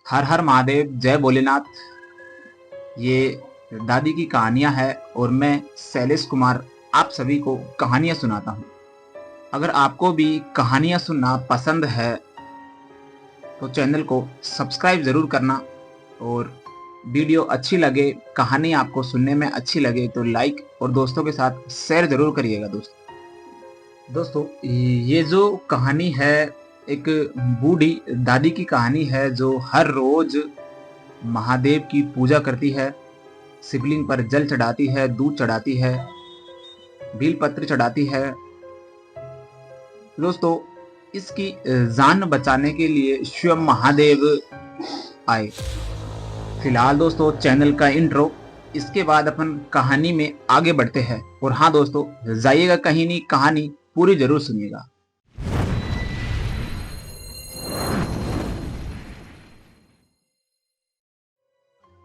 हर हर महादेव, जय भोलेनाथ। ये दादी की कहानियां हैं और मैं शैलेश कुमार आप सभी को कहानियां सुनाता हूं। अगर आपको भी कहानियां सुनना पसंद है तो चैनल को सब्सक्राइब जरूर करना, और वीडियो अच्छी लगे, कहानी आपको सुनने में अच्छी लगे तो लाइक और दोस्तों के साथ शेयर जरूर करिएगा। दोस्तों, ये जो कहानी है एक बूढ़ी दादी की कहानी है जो हर रोज महादेव की पूजा करती है, शिवलिंग पर जल चढ़ाती है, दूध चढ़ाती है, बेलपत्र चढ़ाती है। दोस्तों, इसकी जान बचाने के लिए स्वयं महादेव आए। फिलहाल दोस्तों चैनल का इंट्रो, इसके बाद अपन कहानी में आगे बढ़ते हैं। और हाँ दोस्तों, जाइएगा कहीं नहीं, कहानी पूरी जरूर सुनिएगा।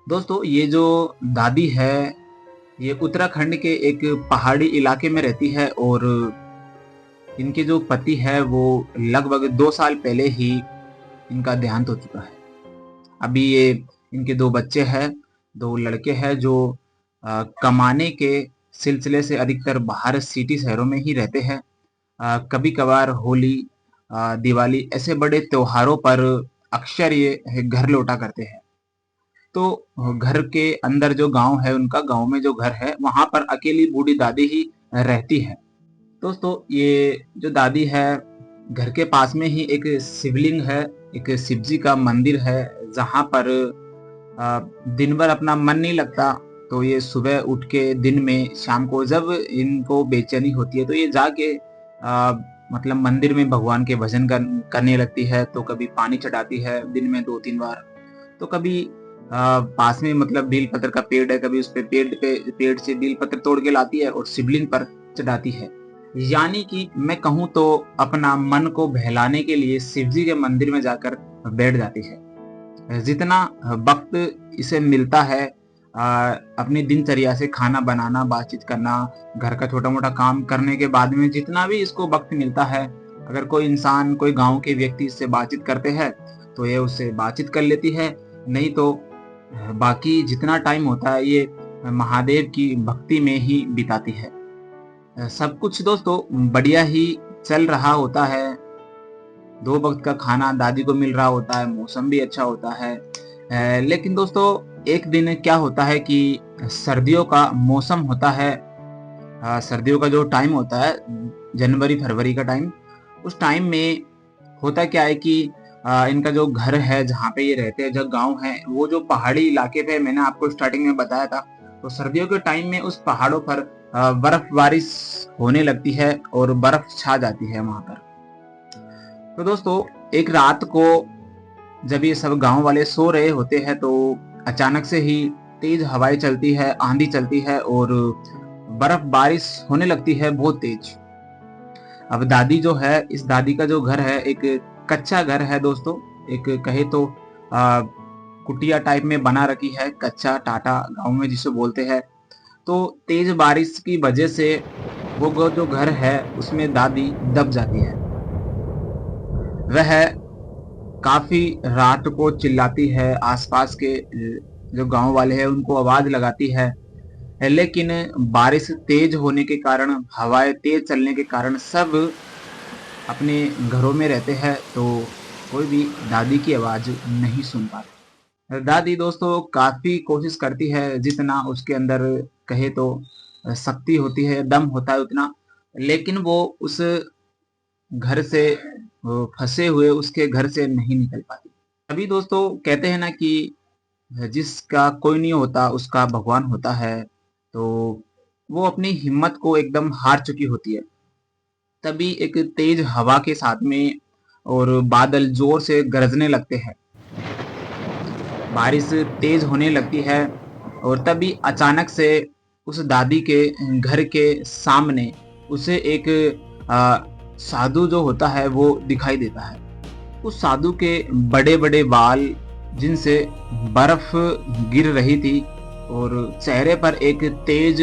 दोस्तों, ये जो दादी है ये उत्तराखंड के एक पहाड़ी इलाके में रहती है, और इनके जो पति है वो लगभग 2 साल पहले ही इनका देहांत हो चुका है। अभी ये इनके 2 बच्चे हैं, 2 लड़के हैं जो कमाने के सिलसिले से अधिकतर बाहर सिटी शहरों में ही रहते हैं। कभी कभार होली, दिवाली ऐसे बड़े त्योहारों पर अक्सर ये घर लौटा करते हैं। तो घर के अंदर जो गांव है, उनका गांव में जो घर है वहां पर अकेली बूढ़ी दादी ही रहती है। दोस्तों, ये जो दादी है, घर के पास में ही एक शिवलिंग है, एक शिव जी का मंदिर है, जहां पर दिन भर अपना मन नहीं लगता तो ये सुबह उठ के दिन में शाम को जब इनको बेचैनी होती है तो ये जाके मतलब मंदिर में भगवान के भजन करने लगती है। तो कभी पानी चढ़ाती है दिन में 2-3 बार, तो कभी पास में मतलब बेल पत्र का पेड़ है, कभी उस पे पेड़ से बेल पत्र तोड़ के लाती है और शिवलिंग पर चढ़ाती है। यानी कि मैं कहूँ तो अपना मन को बहलाने के लिए शिवजी के मंदिर में जाकर बैठ जाती है। जितना वक्त इसे मिलता है अपनी दिनचर्या से खाना बनाना, बातचीत करना, घर का छोटा मोटा काम करने के बाद में जितना भी इसको वक्त मिलता है, अगर कोई इंसान, कोई गांव के व्यक्ति इससे बातचीत करते हैं तो ये उससे बातचीत कर लेती है, नहीं तो बाकी जितना टाइम होता है ये महादेव की भक्ति में ही बिताती है। सब कुछ दोस्तों बढ़िया ही चल रहा होता है। 2 वक्त का खाना दादी को मिल रहा होता है, मौसम भी अच्छा होता है। लेकिन दोस्तों एक दिन क्या होता है कि सर्दियों का मौसम होता है, सर्दियों का जो टाइम होता है जनवरी फरवरी का टाइम, उस टाइम में होता क्या है कि इनका जो घर है जहाँ पे ये रहते हैं, जो गांव है, वो जो पहाड़ी इलाके पे मैंने आपको स्टार्टिंग में बताया था, तो सर्दियों के टाइम में उस पहाड़ों पर बर्फ बारिश होने लगती है और बर्फ छा जाती है वहां पर। तो दोस्तों एक रात को जब ये सब गांव वाले सो रहे होते हैं तो अचानक से ही तेज हवाएं चलती है, आंधी चलती है और बर्फ बारिश होने लगती है बहुत तेज। अब दादी जो है, इस दादी का जो घर है एक कच्चा घर है दोस्तों, एक कहे तो कुटिया टाइप में बना रखी है, कच्चा टाटा गांव में जिसे बोलते हैं। तो तेज बारिश की वजह से वो जो घर है उसमें दादी दब जाती है। वह काफी रात को चिल्लाती है, आसपास के जो गांव वाले हैं उनको आवाज लगाती है, लेकिन बारिश तेज होने के कारण, हवाएं तेज चलने के कारण सब अपने घरों में रहते हैं, तो कोई भी दादी की आवाज नहीं सुन पाते। दादी दोस्तों काफी कोशिश करती है, जितना उसके अंदर कहे तो शक्ति होती है, दम होता है उतना, लेकिन वो उस घर से, फंसे हुए उसके घर से नहीं निकल पाती। अभी दोस्तों कहते हैं ना कि जिसका कोई नहीं होता उसका भगवान होता है, तो वो अपनी हिम्मत को एकदम हार चुकी होती है। तभी एक तेज हवा के साथ में और बादल जोर से गरजने लगते हैं, बारिश तेज होने लगती है, और तभी अचानक से उस दादी के घर के सामने उसे एक साधु जो होता है वो दिखाई देता है। उस साधु के बड़े बड़े बाल जिनसे बर्फ गिर रही थी, और चेहरे पर एक तेज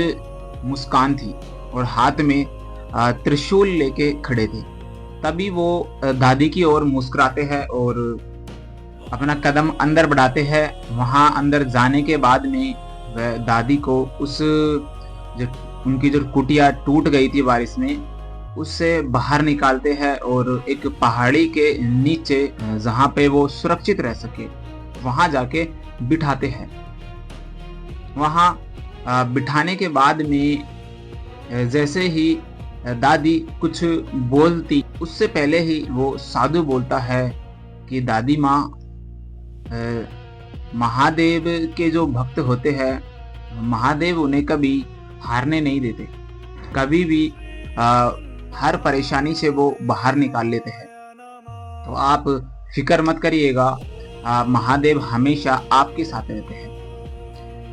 मुस्कान थी, और हाथ में त्रिशूल लेके खड़े थे। तभी वो दादी की ओर मुस्कुराते हैं और अपना कदम अंदर बढ़ाते हैं। वहां अंदर जाने के बाद में वह दादी को उस जो उनकी जो कुटिया टूट गई थी बारिश में, उससे बाहर निकालते हैं और एक पहाड़ी के नीचे जहाँ पे वो सुरक्षित रह सके वहां जाके बिठाते हैं। वहां बिठाने के बाद में जैसे ही दादी कुछ बोलती, उससे पहले ही वो साधु बोलता है कि दादी माँ, महादेव के जो भक्त होते हैं, महादेव उन्हें कभी हारने नहीं देते, कभी भी हर परेशानी से वो बाहर निकाल लेते हैं। तो आप फिक्र मत करिएगा, महादेव हमेशा आपके साथ रहते हैं।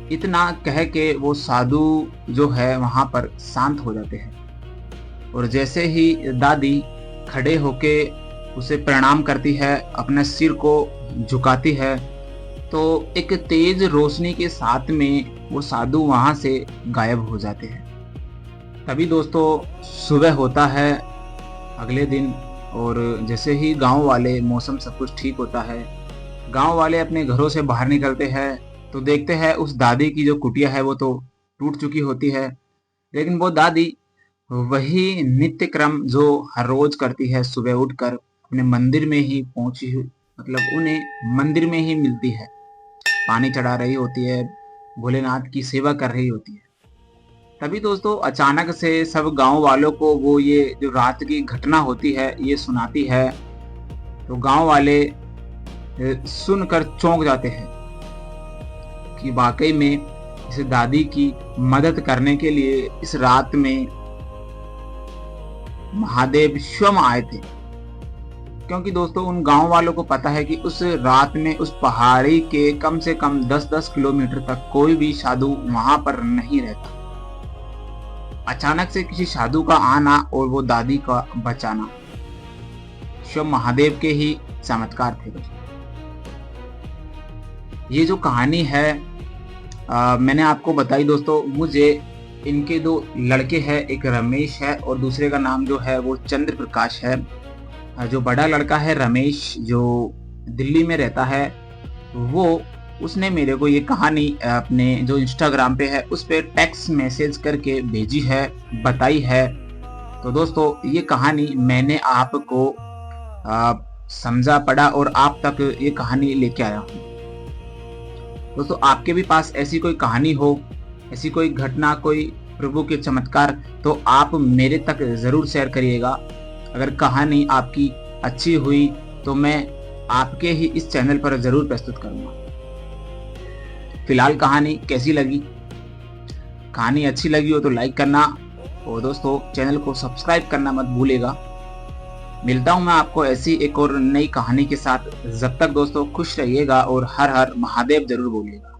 इतना कह के वो साधु जो है वहां पर शांत हो जाते हैं। और जैसे ही दादी खड़े होके उसे प्रणाम करती है, अपने सिर को झुकाती है, तो एक तेज रोशनी के साथ में वो साधु वहां से गायब हो जाते हैं। तभी दोस्तों सुबह होता है अगले दिन, और जैसे ही गांव वाले, मौसम सब कुछ ठीक होता है, गांव वाले अपने घरों से बाहर निकलते हैं तो देखते हैं उस दादी की जो कुटिया है वो तो टूट चुकी होती है, लेकिन वो दादी वही नित्य क्रम जो हर रोज करती है, सुबह उठकर अपने मंदिर में ही पहुंची, मतलब उन्हें मंदिर में ही मिलती है, पानी चढ़ा रही होती है, भोलेनाथ की सेवा कर रही होती है। तभी दोस्तों अचानक से सब गांव वालों को वो ये जो रात की घटना होती है ये सुनाती है। तो गांव वाले सुनकर चौंक जाते हैं कि वाकई में इस दादी की मदद करने के लिए इस रात में महादेव स्वयं आए थे। क्योंकि दोस्तों उन गांव वालों को पता है कि उस रात में उस पहाड़ी के कम से कम 10-10 किलोमीटर तक कोई भी साधु वहां पर नहीं रहता। अचानक से किसी साधु का आना और वो दादी का बचाना स्वयं महादेव के ही चमत्कार थे। ये जो कहानी है मैंने आपको बताई दोस्तों। मुझे इनके दो लड़के हैं, एक रमेश है और दूसरे का नाम जो है वो चंद्र प्रकाश है। जो बड़ा लड़का है रमेश, जो दिल्ली में रहता है, वो उसने मेरे को ये कहानी अपने जो इंस्टाग्राम पे है उस पे टेक्स्ट मैसेज करके भेजी है, बताई है। तो दोस्तों ये कहानी मैंने आपको समझा पड़ा और आप तक ये कहानी लेके आया हूँ। दोस्तों आपके भी पास ऐसी कोई कहानी हो, ऐसी कोई घटना, कोई प्रभु के चमत्कार, तो आप मेरे तक जरूर शेयर करिएगा। अगर कहानी आपकी अच्छी हुई तो मैं आपके ही इस चैनल पर जरूर प्रस्तुत करूंगा। फिलहाल कहानी कैसी लगी? कहानी अच्छी लगी हो तो लाइक करना और दोस्तों चैनल को सब्सक्राइब करना मत भूलेगा। मिलता हूं मैं आपको ऐसी एक और नई कहानी के साथ। जब तक दोस्तों खुश रहिएगा और हर हर महादेव जरूर बोलिएगा।